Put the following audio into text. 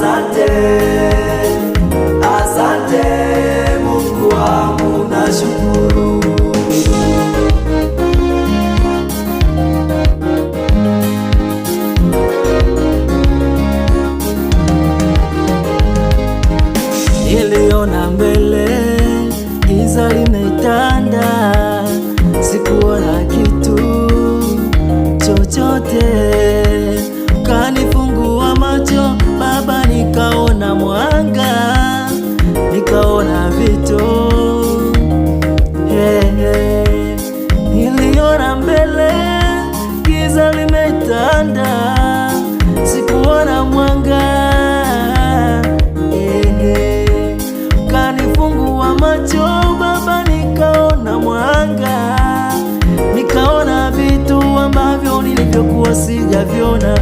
asante, asante Mungu wangu, nashukuru. Niliona mbele giza limetanda, sikuona kitu chochote. Kanifungua macho Baba, nikaona mwanga, nikaona vitu. Niliona mbele giza limetanda, sikuona mwanga. Kanifungua macho Baba, nikaona mwanga, nikaona vitu ambavyo nilivyokuwa sijaviona.